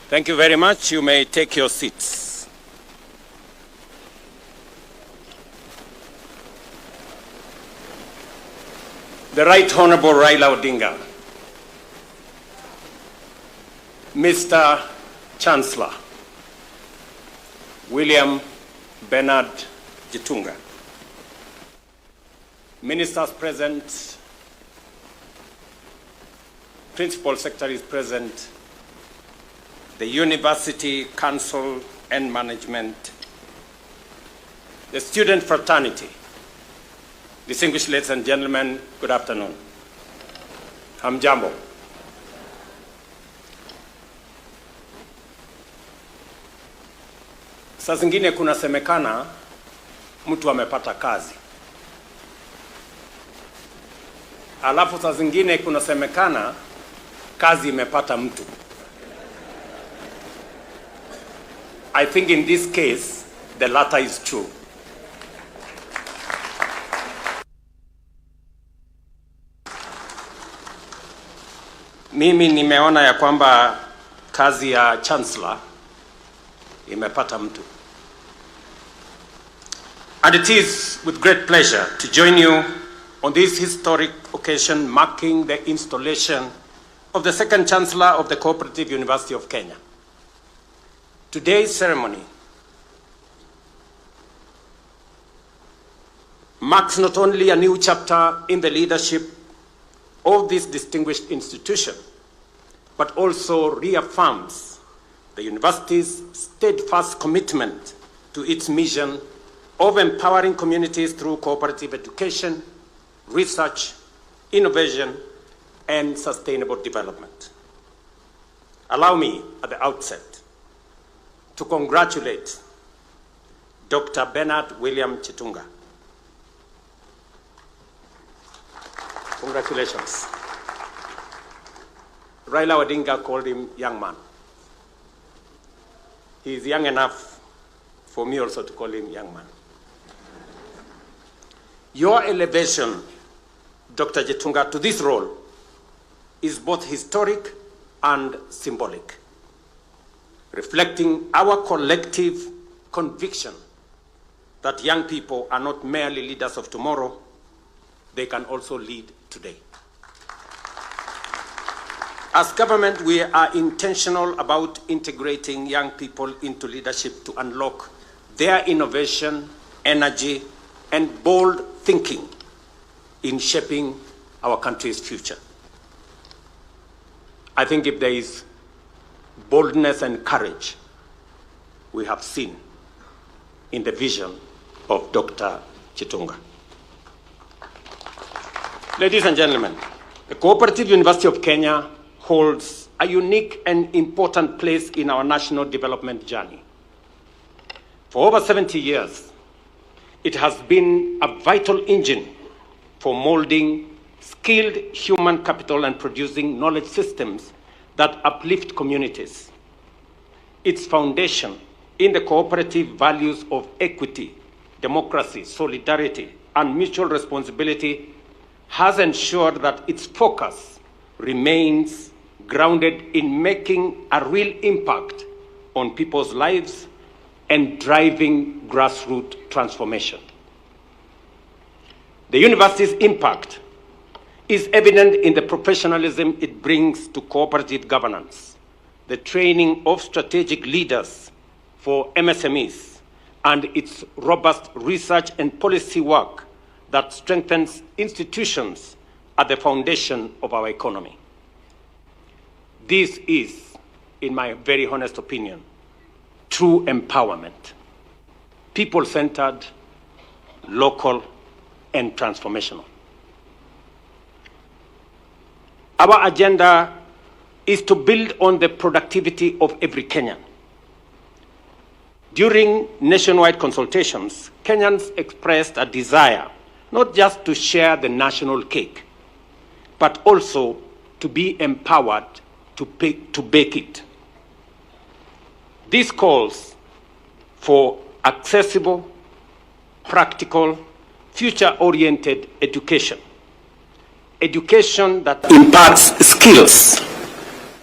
Thank you very much. You may take your seats. The Right Honorable Raila Odinga, Mr. Chancellor William Bernard Gitunga, Ministers present, Principal Secretaries present, the University Council and Management, the student fraternity, distinguished ladies and gentlemen, good afternoon. Hamjambo. Saa zingine kunasemekana mtu amepata kazi. Alafu saa zingine kunasemekana kazi imepata mtu. I think in this case, the latter is true. Mimi nimeona ya kwamba kazi ya Chancellor imepata mtu. And it is with great pleasure to join you on this historic occasion marking the installation of the second Chancellor of the Co-operative University of Kenya. Today's ceremony marks not only a new chapter in the leadership of this distinguished institution, but also reaffirms the university's steadfast commitment to its mission of empowering communities through cooperative education, research, innovation, and sustainable development. Allow me at the outset to congratulate Dr. Bernard William Gitunga. Congratulations. Raila Odinga called him young man. He is young enough for me also to call him young man. Your elevation, Dr. Gitunga, to this role is both historic and symbolic, reflecting our collective conviction that young people are not merely leaders of tomorrow, they can also lead today. As government, we are intentional about integrating young people into leadership to unlock their innovation, energy, and bold thinking in shaping our country's future. I think if there is boldness and courage we have seen in the vision of Dr. Gitunga. Ladies and gentlemen, the Cooperative University of Kenya holds a unique and important place in our national development journey. For over 70 years, it has been a vital engine for molding skilled human capital and producing knowledge systems that uplift communities. Its foundation in the cooperative values of equity, democracy, solidarity, and mutual responsibility has ensured that its focus remains grounded in making a real impact on people's lives and driving grassroots transformation. The university's impact is evident in the professionalism it brings to cooperative governance, the training of strategic leaders for MSMEs, and its robust research and policy work that strengthens institutions at the foundation of our economy. This is, in my very honest opinion, true empowerment, people-centered, local, and transformational. Our agenda is to build on the productivity of every Kenyan. During nationwide consultations, Kenyans expressed a desire not just to share the national cake, but also to be empowered to bake it. This calls for accessible, practical, future-oriented education. Education that imparts skills,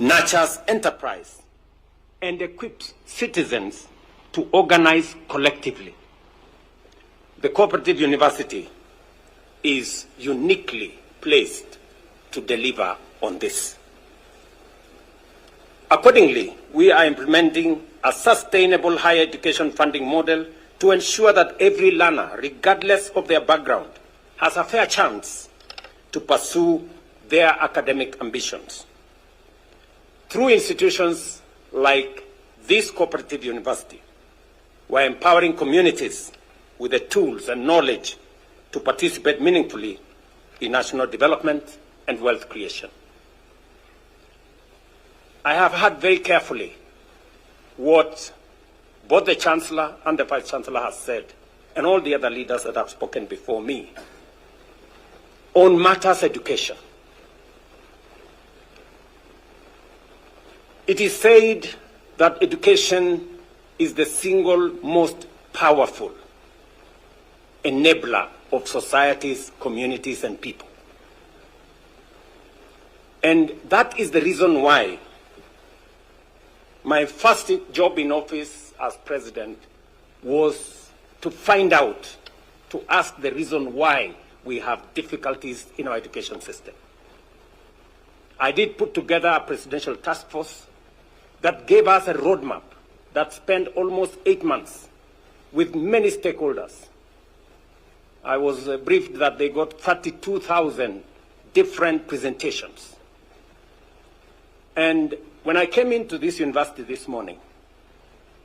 nurtures enterprise, and equips citizens to organize collectively. The cooperative university is uniquely placed to deliver on this. Accordingly, we are implementing a sustainable higher education funding model to ensure that every learner, regardless of their background, has a fair chance to pursue their academic ambitions. Through institutions like this cooperative university, we're empowering communities with the tools and knowledge to participate meaningfully in national development and wealth creation. I have heard very carefully what both the Chancellor and the Vice-Chancellor has said, and all the other leaders that have spoken before me, on matters education. It is said that education is the single most powerful enabler of societies, communities, and people. And that is the reason why my first job in office as president was to find out, to ask the reason why we have difficulties in our education system. I did put together a presidential task force that gave us a roadmap that spent almost 8 months with many stakeholders. I was briefed that they got 32,000 different presentations. And when I came into this university this morning,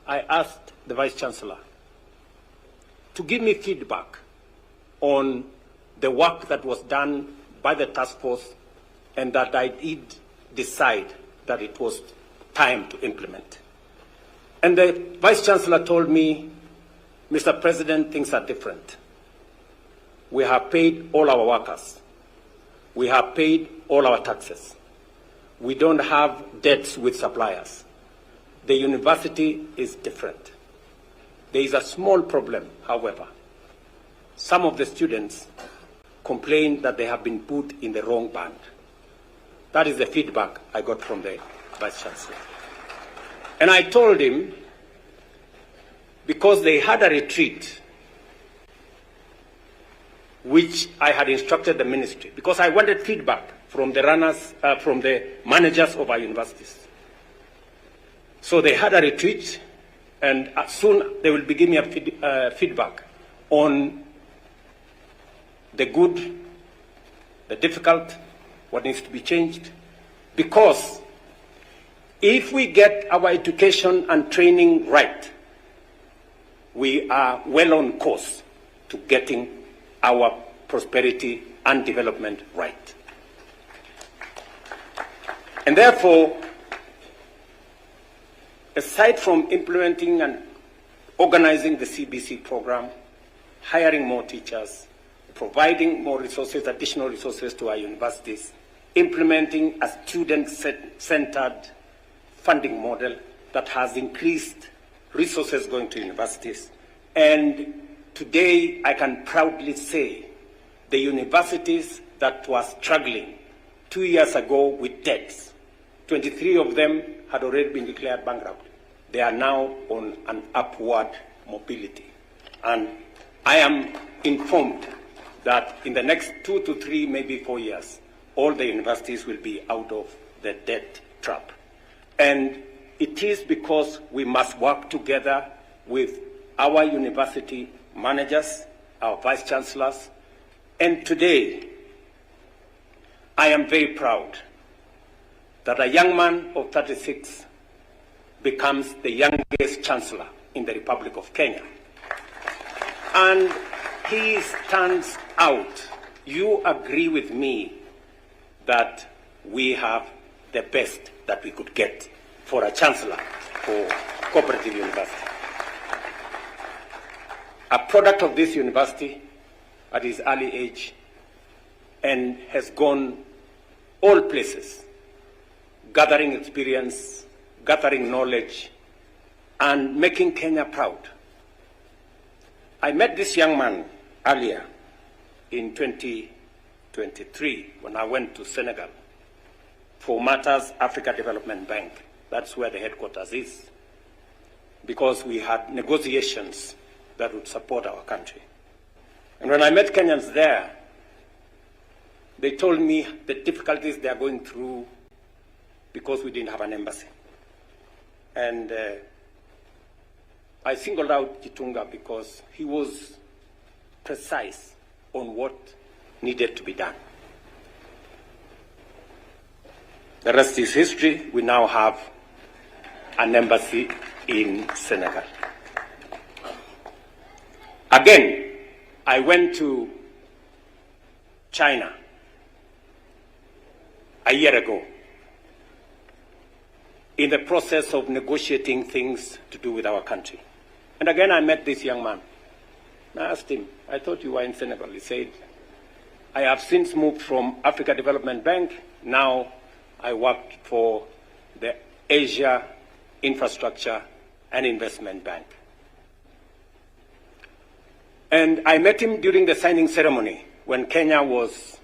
I asked the Vice-Chancellor to give me feedback on the work that was done by the task force and that I did decide that it was time to implement. And the Vice-Chancellor told me, Mr. President, things are different. We have paid all our workers. We have paid all our taxes. We don't have debts with suppliers. The university is different. There is a small problem, however. Some of the students complain that they have been put in the wrong band. That is the feedback I got from the Vice-Chancellor. And I told him, because they had a retreat, which I had instructed the ministry, because I wanted feedback from the runners, from the managers of our universities. So they had a retreat, and soon they will be giving me a feedback on the good, the difficult, what needs to be changed. Because if we get our education and training right, we are well on course to getting our prosperity and development right. And therefore, aside from implementing and organizing the CBC program, hiring more teachers, providing more resources, additional resources to our universities, implementing a student-centered funding model that has increased resources going to universities. And today, I can proudly say the universities that were struggling 2 years ago with debts, 23 of them had already been declared bankrupt. They are now on an upward mobility. And I am informed that in the next 2 to 3, maybe 4 years, all the universities will be out of the debt trap. And it is because we must work together with our university managers, our vice-chancellors, and today I am very proud that a young man of 36 becomes the youngest chancellor in the Republic of Kenya. And he stands out. You agree with me that we have the best that we could get for a chancellor for Cooperative University. A product of this university at his early age and has gone all places, gathering experience, gathering knowledge, and making Kenya proud. I met this young man earlier in 2023 when I went to Senegal for Matters Africa Development Bank. That's where the headquarters is, because we had negotiations that would support our country. And when I met Kenyans there, they told me the difficulties they are going through because we didn't have an embassy. And I singled out Gitunga because he was precise on what needed to be done. The rest is history. We now have an embassy in Senegal. Again, I went to China a year ago in the process of negotiating things to do with our country. And again, I met this young man. I asked him, I thought you were in Senegal. He said, I have since moved from Africa Development Bank. Now I work for the Asia Infrastructure and Investment Bank. And I met him during the signing ceremony when Kenya was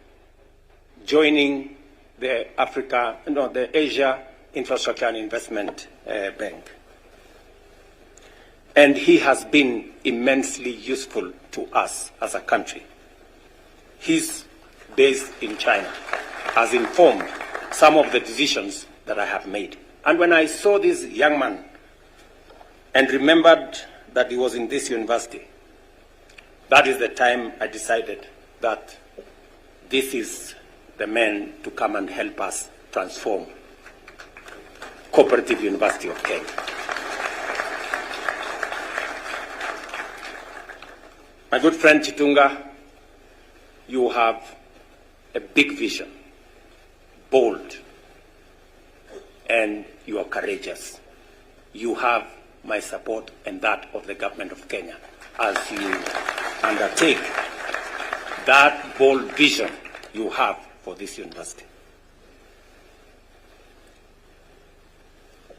joining the Asia Infrastructure and Investment Bank. And he has been immensely useful to us as a country. He's based in China, has informed some of the decisions that I have made. And when I saw this young man and remembered that he was in this university, that is the time I decided that this is the man to come and help us transform Co-operative University of Kenya. My good friend Chitunga, you have a big vision, bold, and you are courageous. You have my support and that of the government of Kenya as you undertake that bold vision you have for this university.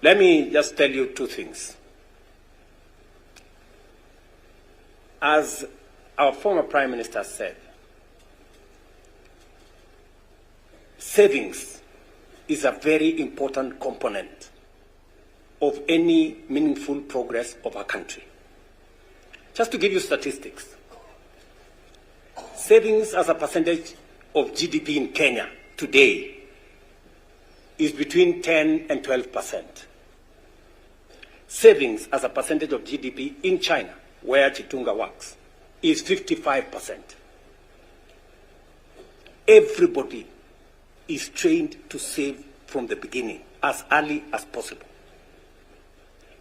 Let me just tell you two things. As our former Prime Minister said, savings is a very important component of any meaningful progress of our country. Just to give you statistics, savings as a percentage of GDP in Kenya today is between 10 and 12%. Savings as a percentage of GDP in China, where Chitunga works, is 55%. Everybody is trained to save from the beginning, as early as possible.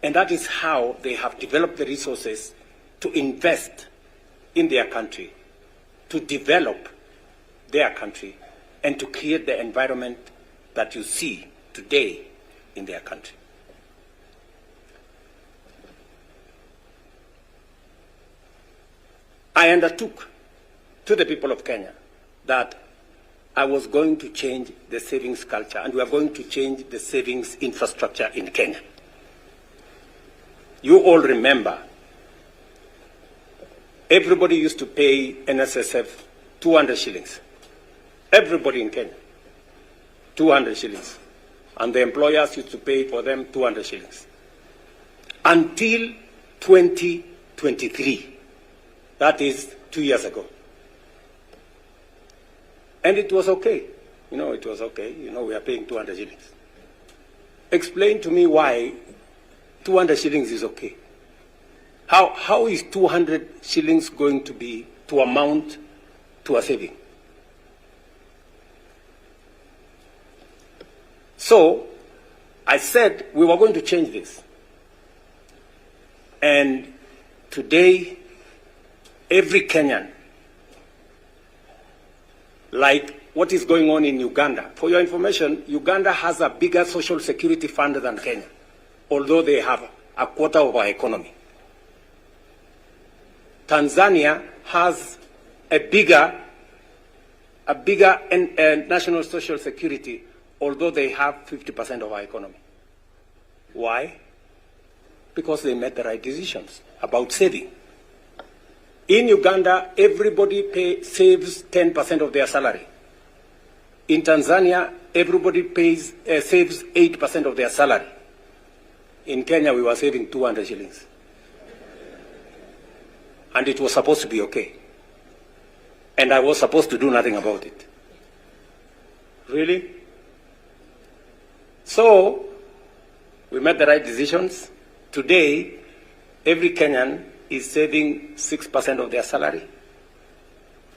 And that is how they have developed the resources to invest in their country, to develop their country, and to create the environment that you see today in their country. I undertook to the people of Kenya that I was going to change the savings culture, and we are going to change the savings infrastructure in Kenya. You all remember, everybody used to pay NSSF 200 shillings. Everybody in Kenya, 200 shillings. And the employers used to pay for them 200 shillings. Until 2023. That is 2 years ago. And it was okay. It was okay. We are paying 200 shillings. Explain to me why 200 shillings is okay. How is 200 shillings going to amount to a saving? So I said we were going to change this. And today, every Kenyan, like what is going on in Uganda. For your information, Uganda has a bigger social security fund than Kenya, although they have a quarter of our economy. Tanzania has a bigger national social security, although they have 50% of our economy. Why? Because they made the right decisions about saving. In Uganda, everybody saves 10% of their salary. In Tanzania, everybody saves 8% of their salary. in Kenya we were saving 200 shillings. And it was supposed to be okay. And I was supposed to do nothing about it. Really? So, we made the right decisions. Today, every Kenyan is saving 6% of their salary.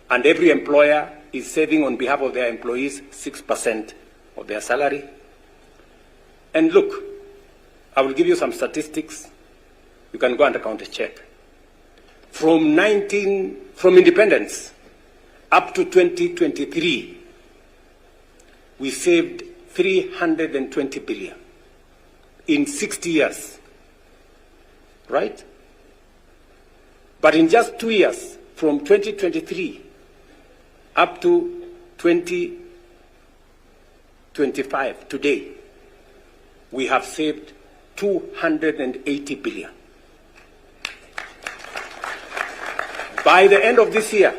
And every employer is saving on behalf of their employees 6% of their salary. And look, I will give you some statistics. You can go and account a check. From independence up to 2023, we saved 320 billion in 60 years, right? But in just 2 years, from 2023 up to 2025, today, we have saved 280 billion. By the end of this year,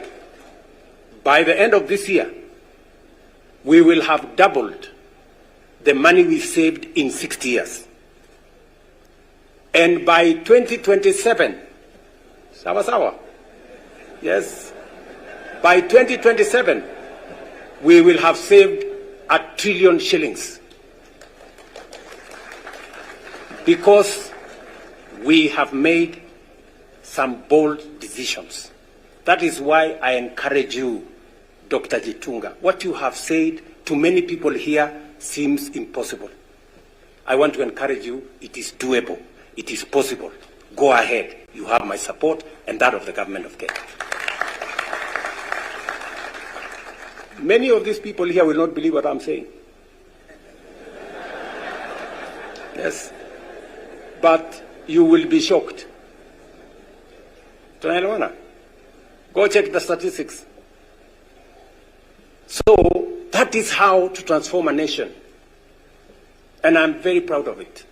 we will have doubled the money we saved in 60 years. And by 2027, sawa. Yes. By 2027, we will have saved 1 trillion shillings. Because we have made some bold decisions. That is why I encourage you, Dr. Gitunga. What you have said to many people here seems impossible. I want to encourage you, it is doable. It is possible. Go ahead. You have my support and that of the government of Kenya. Many of these people here will not believe what I'm saying. Yes. But you will be shocked. Tunaelewana? Go check the statistics. So that is how to transform a nation. And I'm very proud of it.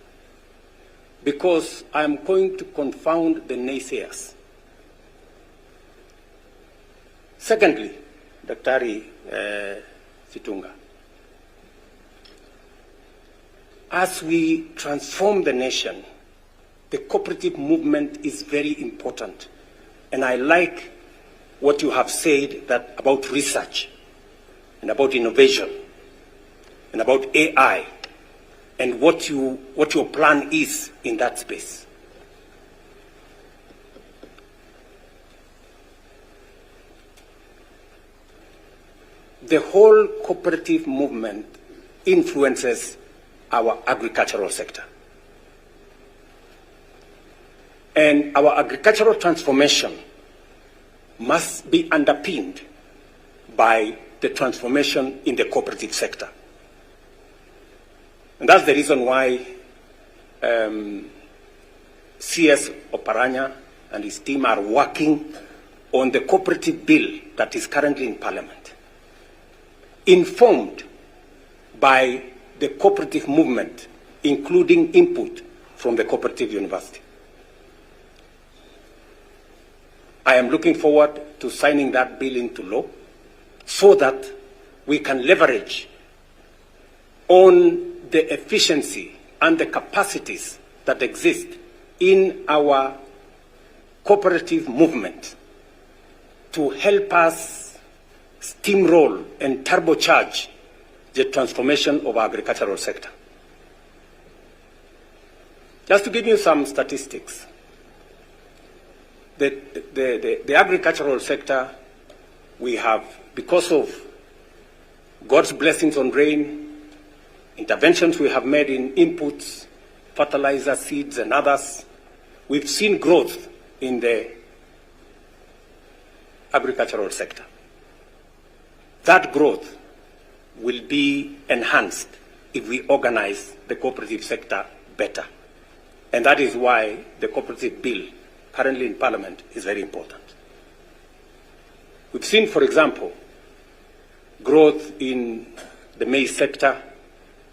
Because I'm going to confound the naysayers. Secondly, Daktari Situnga, as we transform the nation, the cooperative movement is very important. And I like what you have said that about research and about innovation and about AI and what your plan is in that space. The whole cooperative movement influences our agricultural sector. And our agricultural transformation must be underpinned by the transformation in the cooperative sector. And that's the reason why CS Oparanya and his team are working on the cooperative bill that is currently in Parliament, informed by the cooperative movement, including input from the Cooperative University. I am looking forward to signing that bill into law so that we can leverage on the efficiency and the capacities that exist in our cooperative movement to help us steamroll and turbocharge the transformation of our agricultural sector. Just to give you some statistics, the agricultural sector, we have, because of God's blessings on rain, interventions we have made in inputs, fertilizer, seeds, and others, we've seen growth in the agricultural sector. That growth will be enhanced if we organize the cooperative sector better. And that is why the cooperative bill currently in Parliament is very important. We've seen, for example, growth in the maize sector.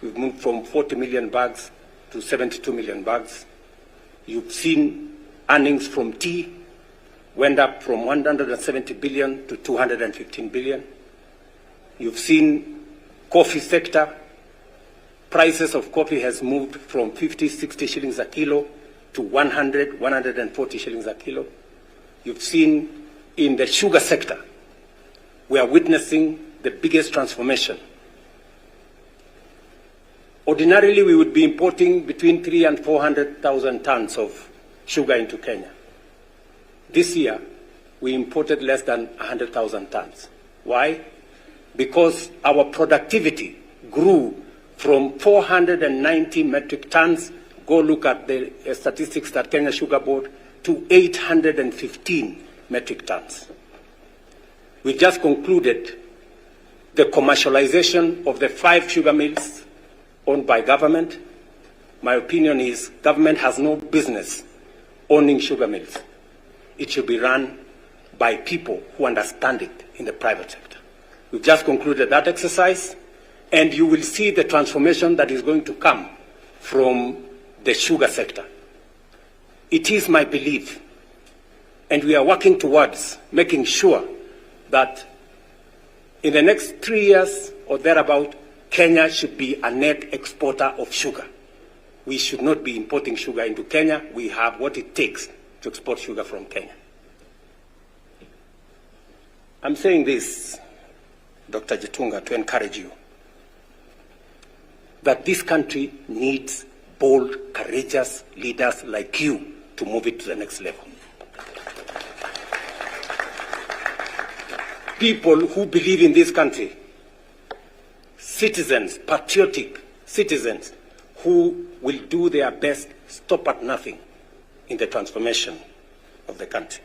We've moved from 40 million bags to 72 million bags. You've seen earnings from tea went up from 170 billion to 215 billion. You've seen coffee sector prices of coffee has moved from 50, 60 shillings a kilo to 100, 140 shillings a kilo. You've seen in the sugar sector, we are witnessing the biggest transformation. Ordinarily, we would be importing between 300,000 and 400,000 tons of sugar into Kenya. This year, we imported less than 100,000 tons. Why? Because our productivity grew from 490 metric tons, go look at the statistics at Kenya Sugar Board, to 815 metric tons. We just concluded the commercialization of the 5 sugar mills owned by government. My opinion is government has no business owning sugar mills. It should be run by people who understand it in the private sector. We've just concluded that exercise, and you will see the transformation that is going to come from the sugar sector. It is my belief, and we are working towards making sure that in the next 3 years or thereabout, Kenya should be a net exporter of sugar. We should not be importing sugar into Kenya. We have what it takes to export sugar from Kenya. I'm saying this, Dr. Jitunga, to encourage you that this country needs bold, courageous leaders like you to move it to the next level. People who believe in this country, citizens, patriotic citizens, who will do their best, stop at nothing in the transformation of the country.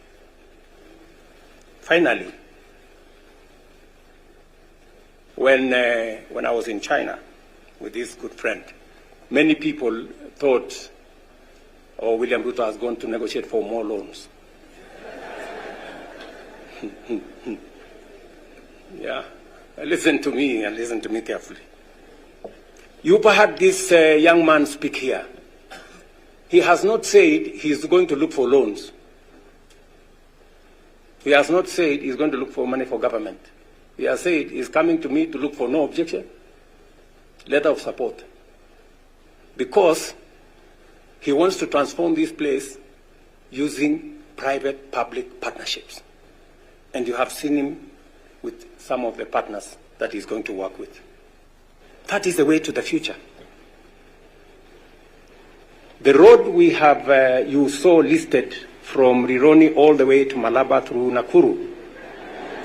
Finally, when I was in China with this good friend, many people thought, oh, William Ruto has gone to negotiate for more loans. Yeah, listen to me and listen to me carefully. You heard this young man speak here. He has not said he's going to look for loans. He has not said he's going to look for money for government. He has said he's coming to me to look for no objection, letter of support. Because he wants to transform this place using private-public partnerships. And you have seen him with some of the partners that he's going to work with. That is the way to the future. The road we have, you saw listed from Rironi all the way to Malaba through Nakuru,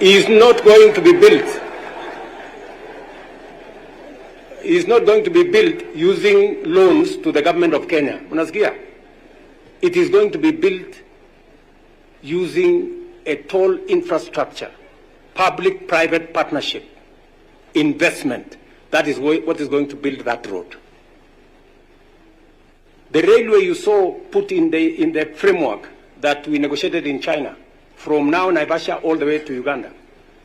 is not going to be built. Is not going to be built using loans to the government of Kenya. Unasikia? It is going to be built using a toll infrastructure, public-private partnership, investment. That is what is going to build that road. The railway you saw put in the framework that we negotiated in China, from now Naivasha all the way to Uganda,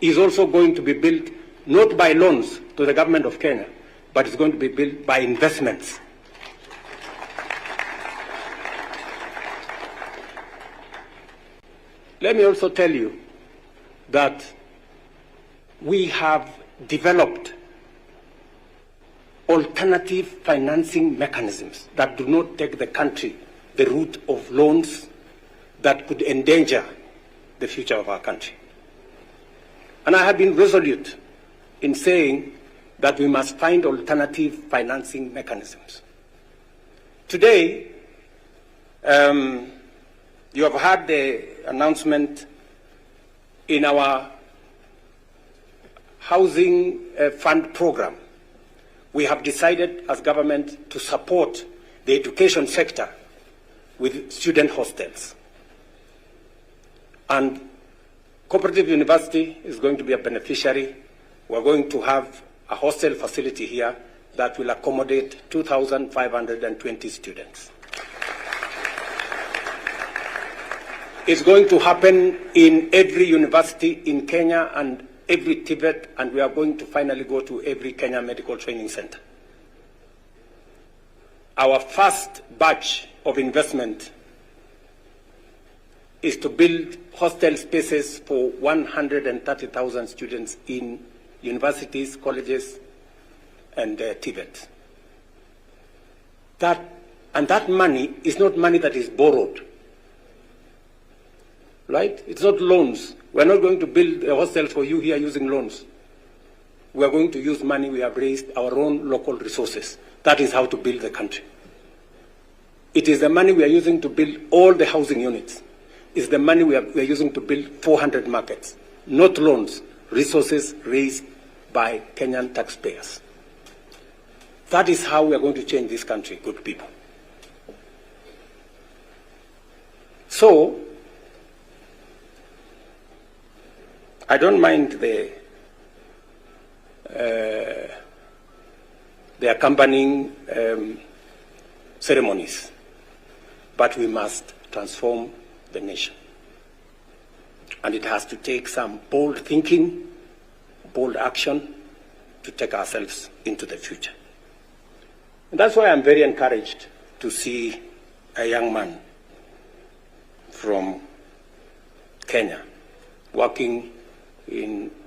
is also going to be built not by loans to the government of Kenya, but it's going to be built by investments. Let me also tell you that we have developed alternative financing mechanisms that do not take the country the route of loans that could endanger the future of our country. And I have been resolute in saying that we must find alternative financing mechanisms. Today, you have heard the announcement in our housing fund program. We have decided as government to support the education sector with student hostels. And Co-operative University is going to be a beneficiary. We're going to have a hostel facility here that will accommodate 2,520 students. It's going to happen in every university in Kenya and every Tibet, and we are going to finally go to every Kenya Medical Training Center. Our first batch of investment is to build hostel spaces for 130,000 students in universities, colleges, and Tibet. And that money is not money that is borrowed. Right? It's not loans. We're not going to build a hostel for you here using loans. We are going to use money we have raised, our own local resources. That is how to build the country. It is the money we are using to build all the housing units. It's the money we are using to build 400 markets. Not loans, resources raised by Kenyan taxpayers. That is how we are going to change this country, good people. So, I don't mind the accompanying ceremonies, but we must transform the nation. And it has to take some bold thinking, bold action to take ourselves into the future. And that's why I'm very encouraged to see a young man from Kenya working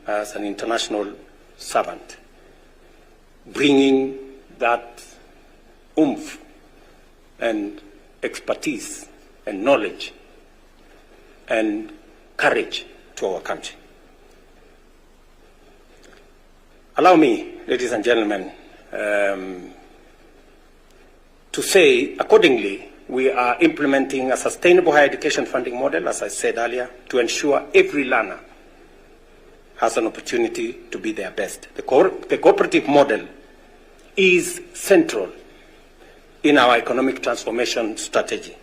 as an international servant, bringing that oomph and expertise and knowledge and courage to our country. Allow me, ladies and gentlemen, to say, accordingly, we are implementing a sustainable higher education funding model, as I said earlier, to ensure every learner has an opportunity to be their best. The cooperative model is central in our economic transformation strategy.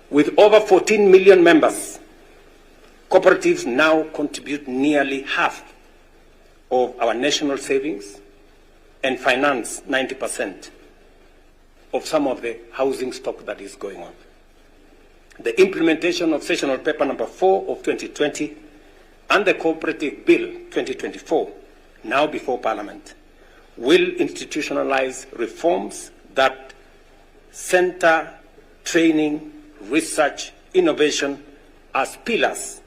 With over 14 million members, cooperatives now contribute nearly half of our national savings and finance 90% of some of the housing stock that is going on. The implementation of Sessional Paper number 4 of 2020 and the Cooperative Bill 2024, now before Parliament, will institutionalize reforms that center training, research, innovation as pillars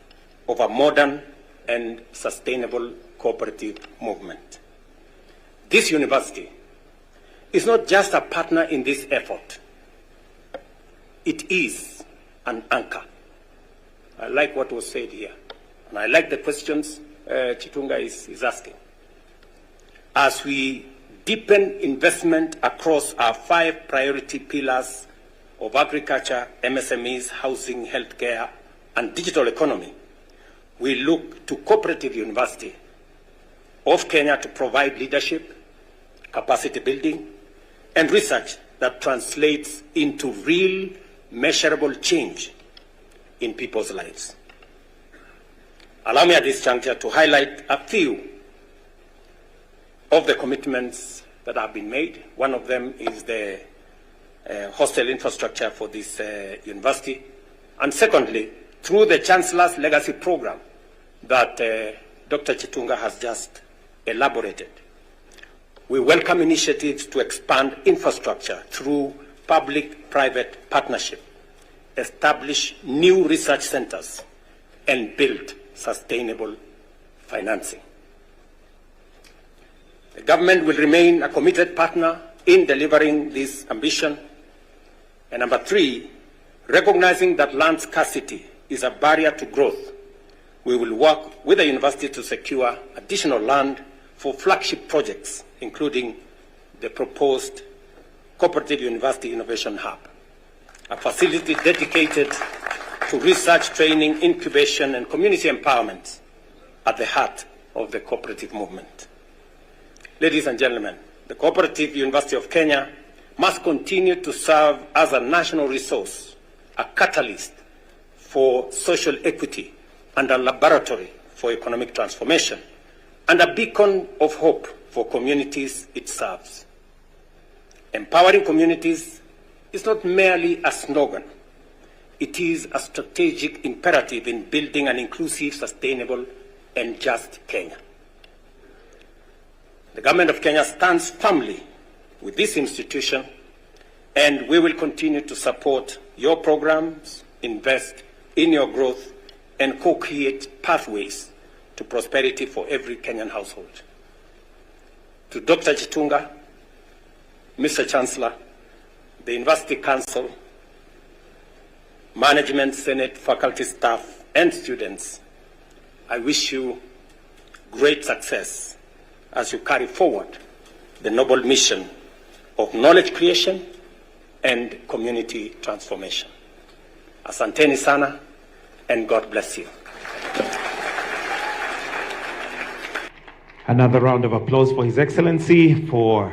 of a modern and sustainable cooperative movement. This university is not just a partner in this effort. It is an anchor. I like what was said here. And I like the questions Chitunga is asking. As we deepen investment across our 5 priority pillars of agriculture, MSMEs, housing, healthcare, and digital economy, we look to Cooperative University of Kenya to provide leadership, capacity building, and research that translates into real, measurable change in people's lives. Allow me at this juncture to highlight a few of the commitments that have been made. One of them is the hostel infrastructure for this university. And secondly, through the Chancellor's Legacy Program that Dr. Chitunga has just elaborated, we welcome initiatives to expand infrastructure through public-private partnership, establish new research centers, and build sustainable financing. The government will remain a committed partner in delivering this ambition. And number 3, recognizing that land scarcity is a barrier to growth, we will work with the university to secure additional land for flagship projects, including the proposed Cooperative University Innovation Hub, a facility dedicated to research, training, incubation, and community empowerment at the heart of the cooperative movement. Ladies and gentlemen, the Cooperative University of Kenya must continue to serve as a national resource, a catalyst for social equity, and a laboratory for economic transformation, and a beacon of hope for communities it serves. Empowering communities is not merely a slogan. It is a strategic imperative in building an inclusive, sustainable, and just Kenya. The government of Kenya stands firmly with this institution, and we will continue to support your programs, invest in your growth, and co-create pathways to prosperity for every Kenyan household. To Dr. Chitunga, Mr. Chancellor, the University Council, management, senate, faculty, staff, and students, I wish you great success as you carry forward the noble mission of knowledge creation and community transformation. Asanteni sana, and God bless you. Another round of applause for His Excellency for